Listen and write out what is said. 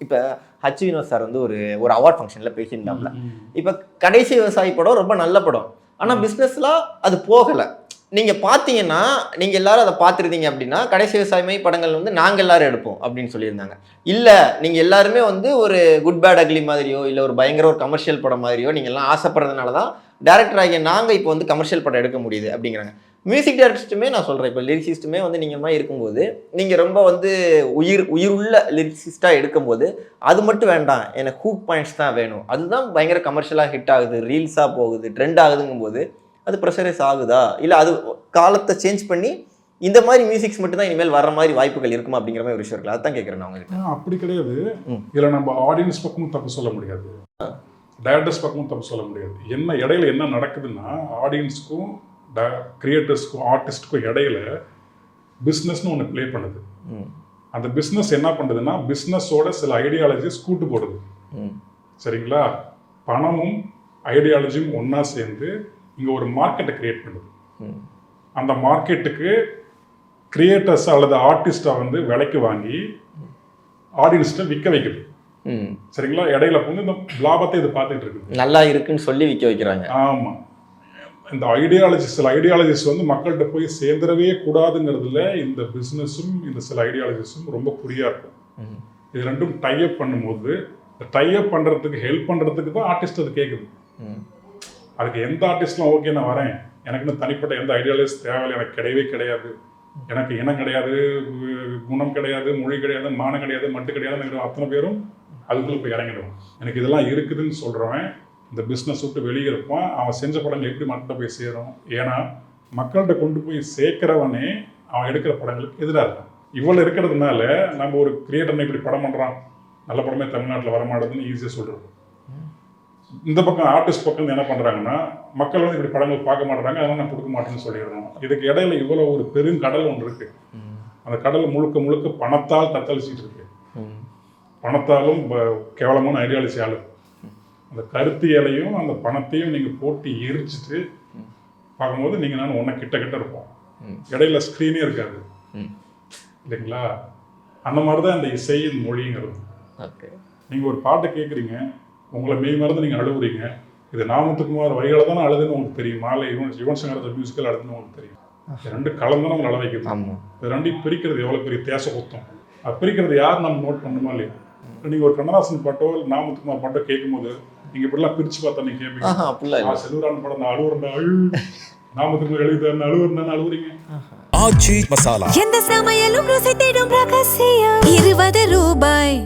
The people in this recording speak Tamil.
இப்போ ஹச் வினோத் சார் வந்து ஒரு அவார்ட் ஃபங்க்ஷனில் பேசியிருந்தாப்புல. இப்போ கடைசி விவசாயி படம் ரொம்ப நல்ல படம், ஆனால் பிஸ்னஸ்லாம் அது போகலை. நீங்கள் பார்த்தீங்கன்னா நீங்கள் எல்லாரும் அதை பார்த்துருந்தீங்க அப்படின்னா கடைசி விவசாயமை படங்கள் வந்து நாங்கள் எல்லாரும் எடுப்போம் அப்படின்னு சொல்லியிருந்தாங்க. இல்லை நீங்கள் எல்லாருமே வந்து ஒரு குட் பேட் அக்லி மாதிரியோ இல்லை ஒரு பயங்கர ஒரு கமர்ஷியல் படம் மாதிரியோ நீங்கள் எல்லாம் ஆசைப்படுறதுனால தான் டேரக்டர் ஆகிய நாங்கள் இப்போ வந்து கமர்ஷியல் படம் எடுக்க முடியுது அப்படிங்கிறாங்க. மியூசிக் டைரக்டர்ஸ்ட்டுமே நான் சொல்கிறேன், இப்போ லிரிக்ஸிஸ்ட்டுமே வந்து நீங்கள் மாதிரி இருக்கும்போது நீங்கள் ரொம்ப வந்து உயிருள்ள லிரிக்ஸிஸ்ட்டாக எடுக்கும்போது அது மட்டும் வேண்டாம், எனக்கு ஹூக் பாயிண்ட்ஸ் தான் வேணும், அதுதான் பயங்கர கமர்ஷியலாக ஹிட் ஆகுது, ரீல்ஸாக போகுது, ட்ரெண்ட் ஆகுதுங்கும்போது அது ப்ரெஷரைஸ் ஆகுதா, இல்லை அது காலத்தை சேஞ்ச் பண்ணி இந்த மாதிரி மியூசிக்ஸ் மட்டும் தான் இனிமேல் வர மாதிரி வாய்ப்புகள் இருக்குமா அப்படிங்கிற மாதிரி ஒரு விஷயம் இருக்குல்ல, அதுதான் கேட்குறேன் நான் உங்களுக்கு. அப்படி கிடையாது. இதில் நம்ம ஆடியன்ஸ் பக்கமும் தப்பு சொல்ல முடியாது, டைரக்டர்ஸ் பக்கமும் தப்பு சொல்ல முடியாது. என்ன இடையில என்ன நடக்குதுன்னா, ஆடியன்ஸுக்கும் கிரியேட்டர்ஸ்க்கும் ஆர்டிஸ்ட்டுக்கும் இடையில பிஸ்னஸ்னு ஒன்று ப்ளே பண்ணுது. அந்த பிஸ்னஸ் என்ன பண்ணுதுன்னா, பிஸ்னஸோட சில ஐடியாலஜிஸ் கூட்டு போடுது. சரிங்களா? பணமும் ஐடியாலஜியும் ஒன்றா சேர்ந்து இங்கே ஒரு மார்க்கெட்டை கிரியேட் பண்ணுது. அந்த மார்க்கெட்டுக்கு கிரியேட்டர்ஸ் அல்லது ஆர்டிஸ்டை வந்து விலைக்கு வாங்கி ஆடியன்ஸ்ட்டை விற்க வைக்குது. சரிங்களா? இடையில வந்து இந்த லாபத்தை இது பார்த்துட்டு இருக்குது, நல்லா இருக்குன்னு சொல்லி விற்க வைக்கிறாங்க. ஆமாம். இந்த சில ஐடியாலஜிஸ் வந்து மக்கள்கிட்ட போய் சேர்ந்துடவே கூடாதுங்கிறதுல இந்த பிஸ்னஸும் இந்த சில ஐடியாலஜிஸும் ரொம்ப குறியாக இருக்கும். இது ரெண்டும் டைஅப் பண்ணும்போது டைஅப் பண்ணுறதுக்கு ஹெல்ப் பண்ணுறதுக்கு தான் ஆர்டிஸ்ட் அது கேட்குது. அதுக்கு எந்த ஆர்டிஸ்ட்லாம் ஓகே நான் வரேன், எனக்குன்னு தனிப்பட்ட எந்த ஐடியாலஜிஸ் தேவையில்லை, எனக்கு கிடையவே கிடையாது, எனக்கு இனம் கிடையாது, குணம் கிடையாது, மொழி கிடையாது, மானம் கிடையாது, மட்டு கிடையாதுன்னு அத்தனை பேரும் அதுக்குள்ளே போய் இறங்கிடுவான். எனக்கு இதெல்லாம் இருக்குதுன்னு சொல்கிறவன் இந்த பிஸ்னஸ் விட்டு வெளியே இருப்பான். அவன் செஞ்ச படங்கள் எப்படி மக்கள்கிட்ட போய் சேரும்? ஏன்னா மக்கள்கிட்ட கொண்டு போய் சேர்க்கிறவனே அவன் எடுக்கிற படங்களுக்கு எதிராக இருக்கான். இவ்வளோ இருக்கிறதுனால நம்ம ஒரு கிரியேட்டர்னை இப்படி படம் பண்ணுறான், நல்ல படமே தமிழ்நாட்டில் வரமாட்டதுன்னு ஈஸியாக சொல்கிறோம். இந்த பக்கம் ஆர்டிஸ்ட் பக்கம் என்ன பண்ணுறாங்கன்னா, மக்கள் வந்து இப்படி படங்கள் பார்க்க மாட்டேறாங்க, அதனால் நான் கொடுக்க மாட்டேன்னு சொல்லிடுறோம். இதுக்கு இடையில இவ்வளோ ஒரு பெருங்கடல் ஒன்று இருக்குது. அந்த கடல் முழுக்க முழுக்க பணத்தால் தத்தளிச்சிட்டு இருக்கு. பணத்தாலும் கேவலமான ஐடியாலஜி ஆளு. அந்த கருத்தியலையும் அந்த பணத்தையும் நீங்கள் போட்டு எரிச்சிட்டு பார்க்கும்போது நீங்கள் நான் ஒன்றை கிட்ட இருப்போம். இடையில ஸ்க்ரீனே இருக்காது இல்லைங்களா? அந்த மாதிரி தான் இந்த இசையின் மொழிங்கிறது. நீங்கள் ஒரு பாட்டை கேட்குறீங்க, உங்களை மெய் மறந்து நீங்கள் அழுகுறீங்க. இது நாமத்துக்குமார் வரிகளை தானே அழுதுன்னு உங்களுக்கு தெரியும், மாலை யுவன் சங்கர் மியூசிக்கல் அழுதுன்னு உங்களுக்கு தெரியும். ரெண்டு கலந்தானே உங்களை அழ வைக்குது. இது ரெண்டையும் பிரிக்கிறது எவ்வளோ பெரிய தேச குத்தம். அது பிரிக்கிறது யார் நம்ம நோட் பண்ணணுமா இல்லையா? நீங்கள் ஒரு கண்ணதாசன் பாட்டோ நாமத்துக்குமார் பாட்டோ கேட்கும்போது நீங்கள் இப்படிலாம் பிரித்து பார்த்தா நீங்கள் கேட்பீங்க, செல்வரான் படம் நான் அழுவுறேன், நாமத்துக்குமார் எழுதிட்டாருன்னு அழுவுறேன்னு அழுவுறீங்க. ஆச்சி மசாலா எந்த சமையலும் ருசி தேடும் ரகசியம் 20 ரூபாய்.